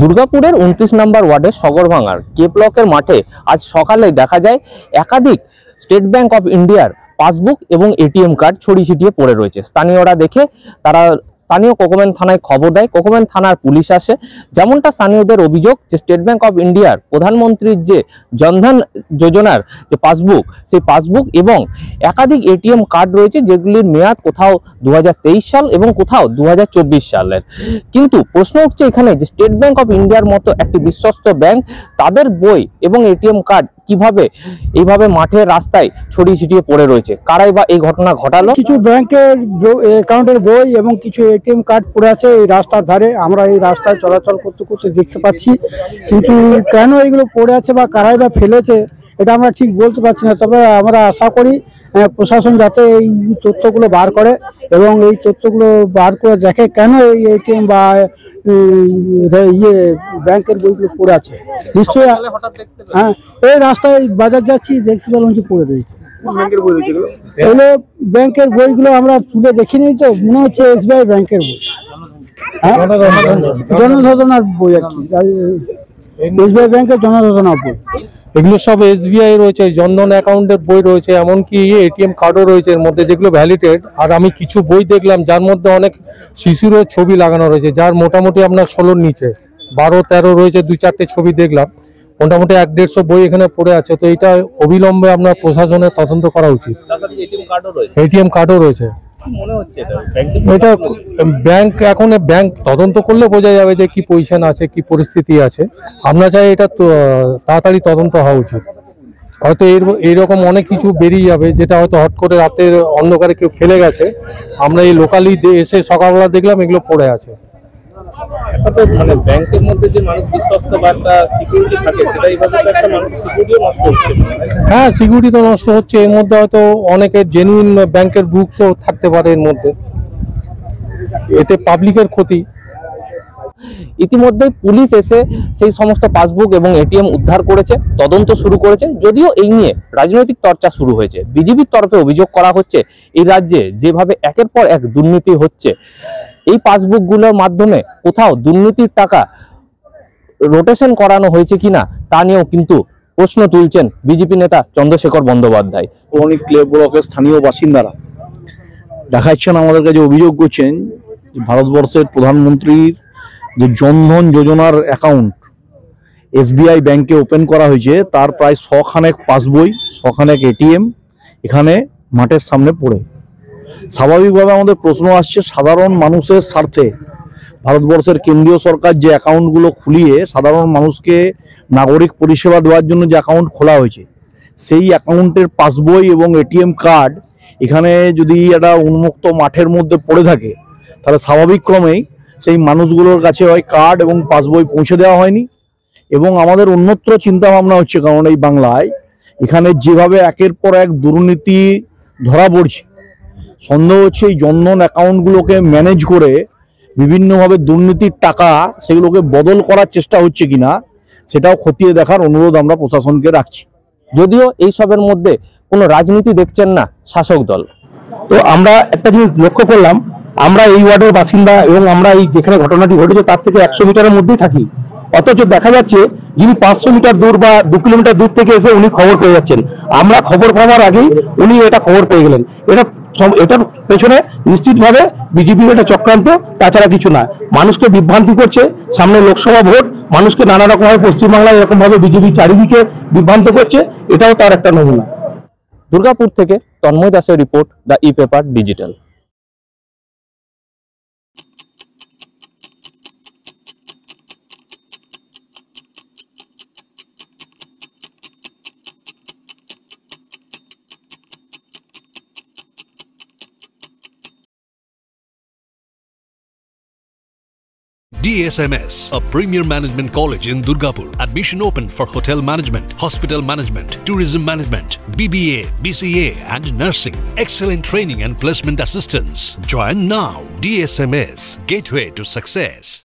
দুর্গাপুরের 29 নম্বর ওয়ার্ডের সগরভাঙার কে ব্লকের মাঠে আজ সকালে দেখা যায় একাধিক স্টেট ব্যাংক অফ ইন্ডিয়ার পাসবুক এবং এটিএম কার্ড ছড়িয়ে ছিটিয়ে পড়ে রয়েছে। স্থানীয়রা দেখে তারা স্থানীয় কোকোম্যান থানায় খবর দেয়। কোকোম্যান থানার পুলিশ আসে। যেমনটা স্থানীয়দের অভিযোগ যে স্টেট ব্যাংক অফ ইন্ডিয়ার প্রধানমন্ত্রীর যে জনধন যোজনার যে পাসবুক, সেই পাসবুক এবং একাধিক এটিএম কার্ড রয়েছে যেগুলির মেয়াদ কোথাও 2023 সাল এবং কোথাও 2024 সালের। কিন্তু প্রশ্ন উঠছে এখানে যে স্টেট ব্যাংক অফ ইন্ডিয়ার মতো একটি বিশ্বস্ত ব্যাংক, তাদের বই এবং এটিএম কার্ড কিভাবে এইভাবে মাঠের রাস্তায় ছড়িয়ে ছিটিয়ে পড়ে রয়েছে? কারাই বা এই ঘটনা ঘটালো? কিছু ব্যাংকের অ্যাকাউন্টের বই এবং কিছু এটিএম কার্ড পড়ে আছে এই রাস্তার ধারে। আমরা এই রাস্তায় চলাচল করতে করতে দেখতে পাচ্ছি, কিন্তু কেন এগুলো পড়ে আছে বা কারাই বা ফেলেছে এটা আমরা ঠিক বলতে পারছি না। তবে আমরা আশা করি প্রশাসন যাতে এই তথ্যগুলো বার করে এবং এই তথ্যগুলো বার করে দেখে কেন এই এটিএম বা ব্যাংকের বইগুলো পড়ে আছে। নিশ্চয়ই হ্যাঁ, এই রাস্তায় বাজার যাচ্ছি দেখতে পেলাম যে পড়ে রয়েছে। এগুলো ব্যাংকের বইগুলো আমরা তুলে দেখিনি, তো মনে হচ্ছে এসবিআই ব্যাংকের বই, জনধনার বই আর কি, এসবিআই ব্যাংকের জনধনার বই। এগুলো সব এসবিআই রয়েছে, জনধন অ্যাকাউন্টের বই রয়েছে, এমনকি এটিএম কার্ডও রয়েছে এর মধ্যে, যেগুলো ভ্যালিডেড। আর আমি কিছু বই দেখলাম যার মধ্যে অনেক শিশুরও ছবি লাগানো রয়েছে, যার মোটামুটি আপনার 16-র নিচে, 12-13 রয়েছে। 2-4টে ছবি দেখলাম, মোটামুটি 150 বই এখানে পড়ে আছে। তো এটা অবিলম্বে আপনার প্রশাসনের তদন্ত করা উচিত। এটিএম কার্ডও রয়েছে। এটা ব্যাংক, এখন ব্যাংক তদন্ত করলে বোঝা যাবে যে কি পজিশন আছে, কি পরিস্থিতি আছে। আমরা চাই এটা তাড়াতাড়ি তদন্ত হওয়া উচিত। হয়তো এইরকম অনেক কিছু বেরিয়ে যাবে যেটা হয়তো হট করে রাতের অন্ধকারে কেউ ফেলে গেছে। আমরা এই লোকালি এসে সকালবেলা দেখলাম এগুলো পড়ে আছে। মানে ব্যাংকের মধ্যে যে মানুষ বিশ্বস্ত বা একটা সিকিউরিটি থাকে, সেটা এইভাবে একটা মানুষ সিকিউরিটিও নষ্ট হচ্ছে। হ্যাঁ, সিকিউরিটি তো নষ্ট হচ্ছে। এর মধ্যে হয়তো অনেকের জেনুইন ব্যাংকের বুকসও থাকতে পারে এর মধ্যে, এতে পাবলিকের ক্ষতি। ইতিমধ্যে পুলিশ এসে সেই সমস্ত পাসবুক এবং এটিএম উদ্ধার করেছে, তদন্ত শুরু করেছে। যদিও এই নিয়ে রাজনৈতিক চর্চা শুরু হয়েছে। বিজেপির তরফে অভিযোগ করা হচ্ছে এই রাজ্যে যেভাবে একের পর এক দুর্নীতি হচ্ছে, এই পাসবুকগুলোর মাধ্যমে কোথাও দুর্নীতির টাকা রোটেশন করানো হয়েছে কিনা তা নিয়েও কিন্তু প্রশ্ন তুলছেন বিজেপি নেতা চন্দ্রশেখর বন্দ্যোপাধ্যায়। অনেক ক্লে ব্লকের স্থানীয় বাসিন্দারা দেখাচ্ছেন, আমাদের কাছে অভিযোগ করছেন যে ভারতবর্ষের প্রধানমন্ত্রীর যে জনধন যোজনার অ্যাকাউন্ট এসবিআই ব্যাংকে ওপেন করা হয়েছে, তার প্রায় 100খানেক পাসবই, 100খানেক এটিএম এখানে মাঠের সামনে পড়ে। স্বাভাবিকভাবে আমাদের প্রশ্ন আসছে, সাধারণ মানুষের স্বার্থে ভারতবর্ষের কেন্দ্রীয় সরকার যে অ্যাকাউন্টগুলো খুলিয়ে সাধারণ মানুষকে নাগরিক পরিষেবা দেওয়ার জন্য যে অ্যাকাউন্ট খোলা হয়েছে, সেই অ্যাকাউন্টের পাসবই এবং এটিএম কার্ড এখানে যদি একটা উন্মুক্ত মাঠের মধ্যে পড়ে থাকে, তাহলে স্বাভাবিক ক্রমেই সেই মানুষগুলোর কাছে হয় কার্ড এবং পাসবই পৌঁছে দেওয়া হয়নি। এবং আমাদের অন্যত্র চিন্তা ভাবনা হচ্ছে, কারণ এই বাংলায় এখানে যেভাবে একের পর এক দুর্নীতি ধরা পড়ছে, সন্দেহ হচ্ছে এই জনধন অ্যাকাউন্টগুলোকে ম্যানেজ করে বিভিন্নভাবে দুর্নীতির টাকা সেগুলোকে বদল করার চেষ্টা হচ্ছে কিনা সেটাও খতিয়ে দেখার অনুরোধ আমরা প্রশাসনকে রাখছি। যদিও এই সবের মধ্যে কোনো রাজনীতি দেখছেন না শাসক দল। তো আমরা একটা জিনিস লক্ষ্য করলাম, আমরা এই ওয়ার্ডের বাসিন্দা এবং আমরা এই যেখানে ঘটনাটি ঘটেছে তার থেকে 100 মিটারের মধ্যেই থাকি, অথচ দেখা যাচ্ছে যিনি 500 মিটার দূর বা 2 কিলোমিটার দূর থেকে এসে উনি খবর পেয়ে যাচ্ছেন। আমরা খবর পাওয়ার আগেই উনি এটা খবর পেয়ে গেলেন। এটার পেছনে নিশ্চিতভাবে বিজেপির একটা চক্রান্ত, তাছাড়া কিছু না। মানুষকে বিভ্রান্তি করছে, সামনে লোকসভা ভোট, মানুষকে নানা রকম ভাবে পশ্চিমবাংলায় এরকম ভাবে বিজেপি চারিদিকে বিভ্রান্ত করছে, এটাও তার একটা নমুনা। দুর্গাপুর থেকে তন্ময় দাসের report, the e-paper digital. DSMS, a premier management college in Durgapur. Admission open for hotel management, hospital management, tourism management, BBA, BCA and nursing. Excellent training and placement assistance. Join now. DSMS, gateway to success.